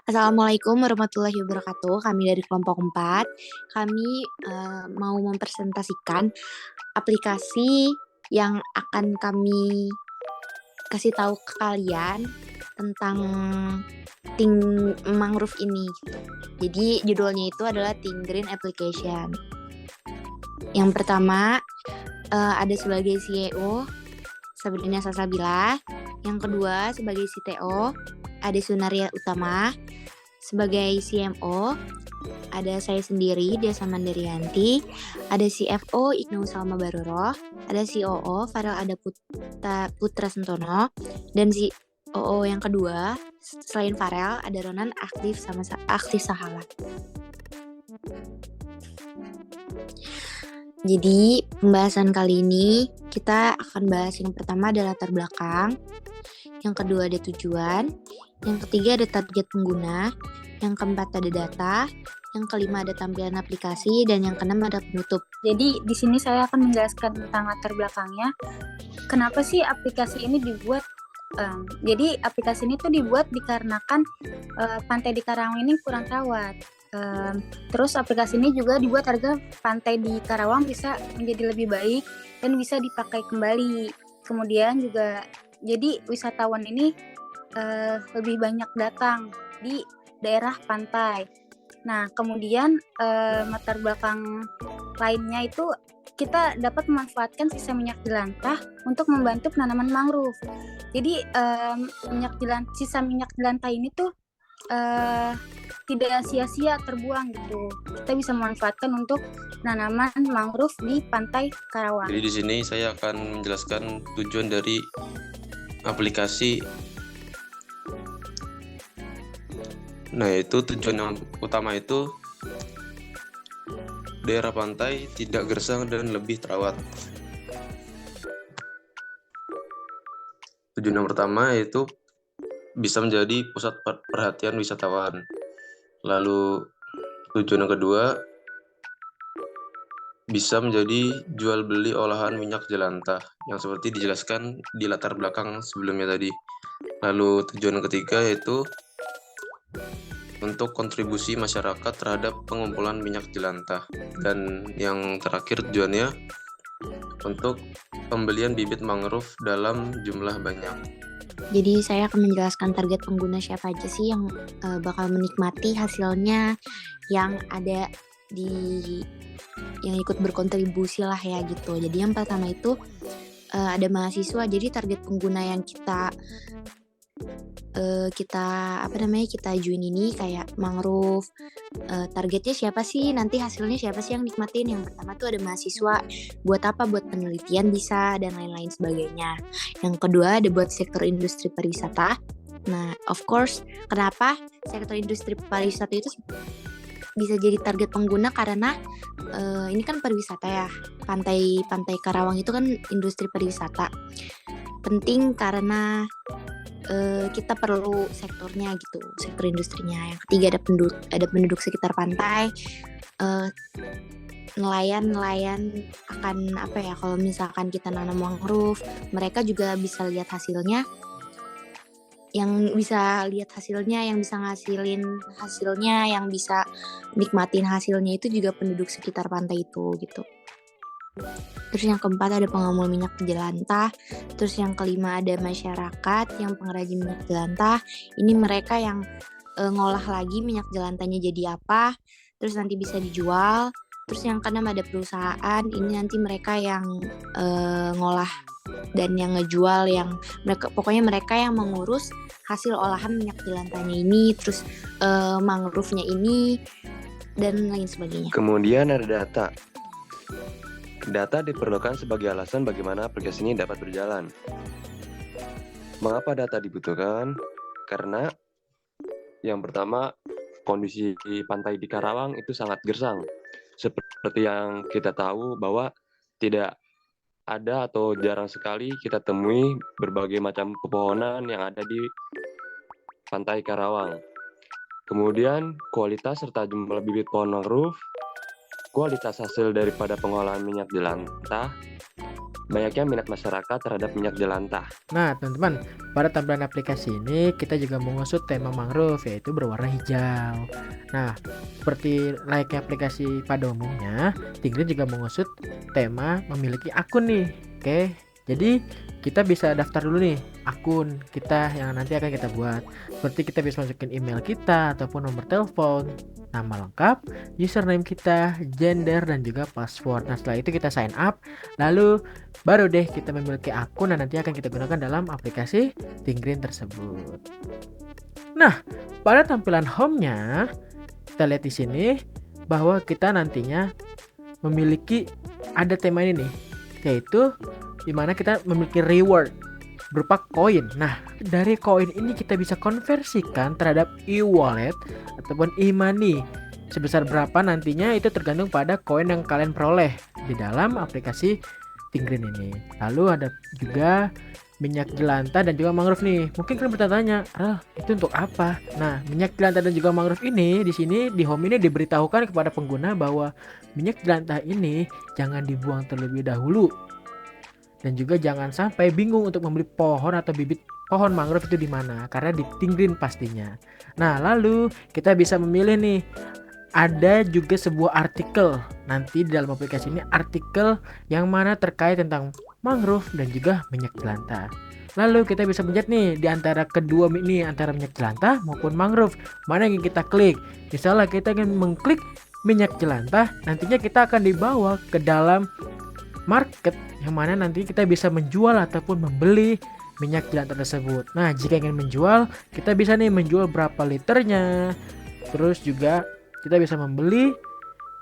Assalamualaikum warahmatullahi wabarakatuh. Kami dari kelompok 4. Kami mau mempresentasikan aplikasi yang akan kami kasih tahu ke kalian tentang Think Mangrove ini gitu. Jadi judulnya itu adalah Think Green Application. Yang pertama ada sebagai CEO Sabrina Salsabila. Yang kedua sebagai CTO ada Sunaria Utama. Sebagai CMO ada saya sendiri, Desa Mandirianti, ada CFO Ignu Salma Baroroh, ada COO Farel Ada Putra Sentono, dan COO yang kedua selain Farel ada Ronan Aktif Sahala. Jadi pembahasan kali ini kita akan bahas yang pertama ada latar belakang, yang kedua ada tujuan, yang ketiga ada target pengguna, yang keempat ada data, yang kelima ada tampilan aplikasi, dan yang keenam ada penutup. Jadi di sini saya akan menjelaskan tentang latar belakangnya. Kenapa sih aplikasi ini dibuat? Jadi aplikasi ini tuh dibuat dikarenakan pantai di Karawang ini kurang terawat. Terus aplikasi ini juga dibuat agar pantai di Karawang bisa menjadi lebih baik dan bisa dipakai kembali. Kemudian juga jadi wisatawan ini lebih banyak datang di daerah pantai. Nah, kemudian latar belakang lainnya itu kita dapat memanfaatkan sisa minyak jelantah untuk membantu penanaman mangrove. Jadi sisa minyak jelantah ini tuh tidak sia-sia terbuang gitu. Kita bisa memanfaatkan untuk penanaman mangrove di pantai Karawang. Jadi di sini saya akan menjelaskan tujuan dari aplikasi. Nah, itu tujuan yang utama itu daerah pantai tidak gersang dan lebih terawat. Tujuan yang pertama yaitu bisa menjadi pusat perhatian wisatawan. Lalu tujuan yang kedua bisa menjadi jual beli olahan minyak jelantah yang seperti dijelaskan di latar belakang sebelumnya tadi. Lalu tujuan yang ketiga yaitu untuk kontribusi masyarakat terhadap pengumpulan minyak jelantah. Dan yang terakhir tujuannya untuk pembelian bibit mangrove dalam jumlah banyak. Jadi saya akan menjelaskan target pengguna siapa aja sih yang bakal menikmati hasilnya, yang ada yang ikut berkontribusi lah ya gitu. Jadi yang pertama itu ada mahasiswa. Jadi target pengguna yang kita ajuin ini kayak mangrove, targetnya siapa sih, nanti hasilnya siapa sih yang nikmatin. Yang pertama tuh ada mahasiswa, buat apa, buat penelitian bisa dan lain-lain sebagainya. Yang kedua ada buat sektor industri pariwisata. Nah of course kenapa sektor industri pariwisata itu bisa jadi target pengguna, karena ini kan pariwisata ya, pantai Karawang itu kan industri pariwisata penting karena kita perlu sektornya gitu, sektor industrinya. Yang ketiga ada penduduk sekitar pantai, nelayan akan kalau misalkan kita nanam mangrove, mereka juga bisa lihat hasilnya. Yang bisa lihat hasilnya, yang bisa ngasilin hasilnya, yang bisa nikmatin hasilnya itu juga penduduk sekitar pantai itu gitu. Terus yang keempat ada pengamul minyak jelantah. Terus yang kelima ada masyarakat yang pengrajin minyak jelantah. Ini mereka yang ngolah lagi minyak jelantahnya jadi apa, terus nanti bisa dijual. Terus yang keenam ada perusahaan. Ini nanti mereka yang ngolah dan yang ngejual, yang pokoknya mereka yang mengurus hasil olahan minyak jelantahnya ini, terus mangrove-nya ini dan lain sebagainya. Kemudian ada data. Data diperlukan sebagai alasan bagaimana aplikasi ini dapat berjalan. Mengapa data dibutuhkan? Karena yang pertama, kondisi pantai di Karawang itu sangat gersang. Seperti yang kita tahu bahwa tidak ada atau jarang sekali kita temui berbagai macam pepohonan yang ada di pantai Karawang. Kemudian kualitas serta jumlah bibit pohon mangrove, kualitas hasil daripada pengolahan minyak jelantah, banyaknya minat masyarakat terhadap minyak jelantah. Nah, teman-teman, pada tampilan aplikasi ini kita juga mengusut tema mangrove yaitu berwarna hijau. Nah, seperti layaknya aplikasi pada umumnya, Tinggreen juga mengusut tema memiliki akun nih. Oke, jadi kita bisa daftar dulu nih akun kita yang nanti akan kita buat. Seperti kita bisa masukin email kita ataupun nomor telepon, nama lengkap, username kita, gender, dan juga password. Nah, setelah itu kita sign up, lalu baru deh kita memiliki akun dan nanti akan kita gunakan dalam aplikasi Tinggreen tersebut. Nah, pada tampilan home-nya, kita lihat di sini bahwa kita nantinya memiliki ada tema ini nih, yaitu dimana kita memiliki reward berupa koin. Nah, dari koin ini kita bisa konversikan terhadap e-wallet ataupun e-money. Sebesar berapa nantinya itu tergantung pada koin yang kalian peroleh di dalam aplikasi Tinggreen ini. Lalu ada juga minyak jelantah dan juga mangrove nih. Mungkin kalian bertanya, itu untuk apa? Nah, minyak jelantah dan juga mangrove ini di sini di home ini diberitahukan kepada pengguna bahwa minyak jelantah ini jangan dibuang terlebih dahulu. Dan juga jangan sampai bingung untuk membeli pohon atau bibit pohon mangrove itu di mana, karena di Tinggreen pastinya. Nah, lalu kita bisa memilih nih. Ada juga sebuah artikel nanti di dalam aplikasi ini, artikel yang mana terkait tentang mangrove dan juga minyak jelantah. Lalu kita bisa mencet nih di antara kedua ini, antara minyak jelantah maupun mangrove, mana yang kita klik. Misalnya kita ingin mengklik minyak jelantah, nantinya kita akan dibawa ke dalam market yang mana nanti kita bisa menjual ataupun membeli minyak jelantah tersebut. Nah, jika ingin menjual, kita bisa nih menjual berapa liternya. Terus juga kita bisa membeli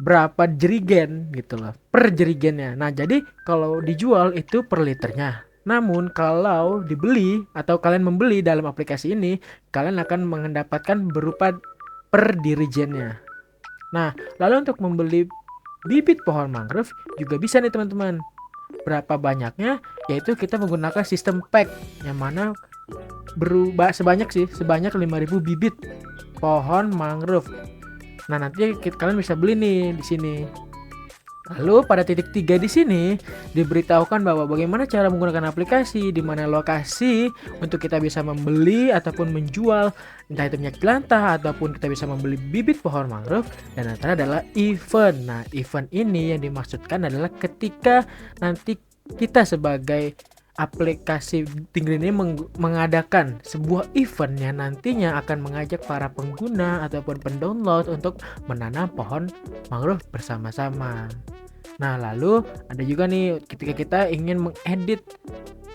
berapa jerigen gitu loh, per jerigennya. Nah, jadi kalau dijual itu per liternya. Namun kalau dibeli atau kalian membeli dalam aplikasi ini, kalian akan mendapatkan berupa per dirigennya. Nah, lalu untuk membeli bibit pohon mangrove juga bisa nih teman-teman. Berapa banyaknya? Yaitu kita menggunakan sistem pack yang mana berubah sebanyak 5.000 bibit pohon mangrove. Nah, nanti kalian bisa beli nih di sini. Lalu pada titik 3 di sini diberitahukan bahwa bagaimana cara menggunakan aplikasi, di mana lokasi untuk kita bisa membeli ataupun menjual entah itu minyak jelantah ataupun kita bisa membeli bibit pohon mangrove, dan antara adalah event. Nah, event ini yang dimaksudkan adalah ketika nanti kita sebagai aplikasi Tinggreen ini mengadakan sebuah event yang nantinya akan mengajak para pengguna ataupun pendownload untuk menanam pohon mangrove bersama-sama. Nah, lalu ada juga nih ketika kita ingin mengedit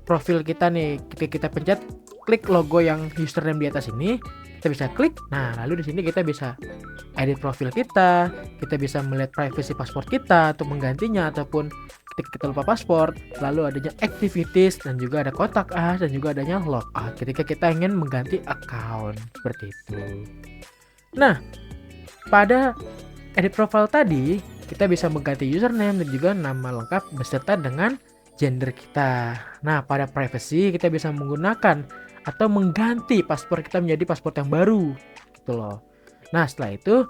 profil kita nih, ketika kita pencet klik logo yang username di atas ini, kita bisa klik. Nah, lalu di sini kita bisa edit profil kita bisa melihat privacy password kita untuk menggantinya ataupun ketika kita lupa password, lalu adanya activities dan juga ada kotak as dan juga adanya logout ketika kita ingin mengganti account seperti itu. Nah, pada edit profile tadi kita bisa mengganti username dan juga nama lengkap beserta dengan gender kita. Nah, pada privacy kita bisa menggunakan atau mengganti paspor kita menjadi paspor yang baru gitu loh. Nah, setelah itu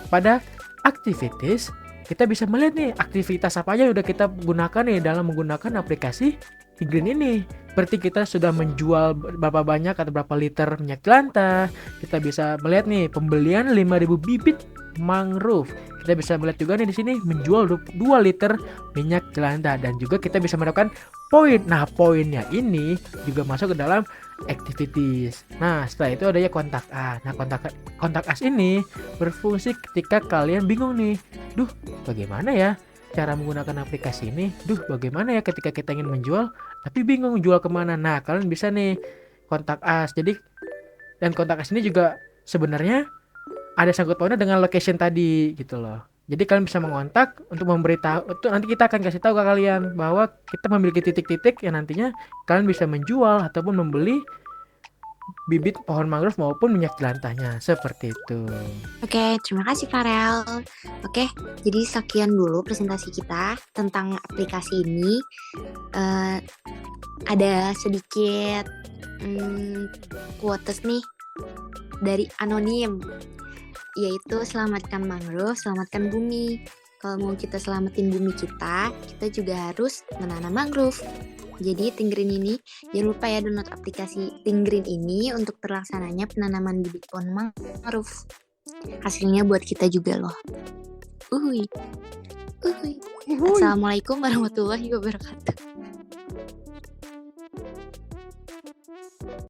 pada activities kita bisa melihat nih aktivitas apa aja yang udah kita gunakan nih dalam menggunakan aplikasi Tinggreen ini. Seperti kita sudah menjual berapa banyak atau berapa liter minyak jelantah. Kita bisa melihat nih pembelian 5.000 bibit mangrove. Kita bisa melihat juga nih di sini menjual 2 liter minyak jelantah dan juga kita bisa mendapatkan poin. Nah, poinnya ini juga masuk ke dalam activities. Nah, setelah itu adanya kontak us. Nah, kontak us ini berfungsi ketika kalian bingung nih. Bagaimana ya cara menggunakan aplikasi ini? Bagaimana ya ketika kita ingin menjual tapi bingung jual kemana? Nah, kalian bisa nih kontak us. Jadi dan kontak us ini juga sebenarnya ada sangkut pautnya dengan location tadi gitu loh. Jadi kalian bisa mengontak untuk memberitahu, itu nanti kita akan kasih tahu ke kalian bahwa kita memiliki titik-titik yang nantinya kalian bisa menjual ataupun membeli bibit pohon mangrove maupun minyak jelantahnya seperti itu. Oke, terima kasih Farel. Oke, jadi sekian dulu presentasi kita tentang aplikasi ini. Ada sedikit quotes nih dari anonim, yaitu selamatkan mangrove, selamatkan bumi. kalau mau kita selamatin bumi kita juga harus menanam mangrove. Jadi Tinggreen ini, jangan lupa ya download aplikasi Tinggreen ini untuk terlaksananya penanaman bibit pohon mangrove. Hasilnya buat kita juga loh. Uhuy. Assalamualaikum warahmatullahi wabarakatuh.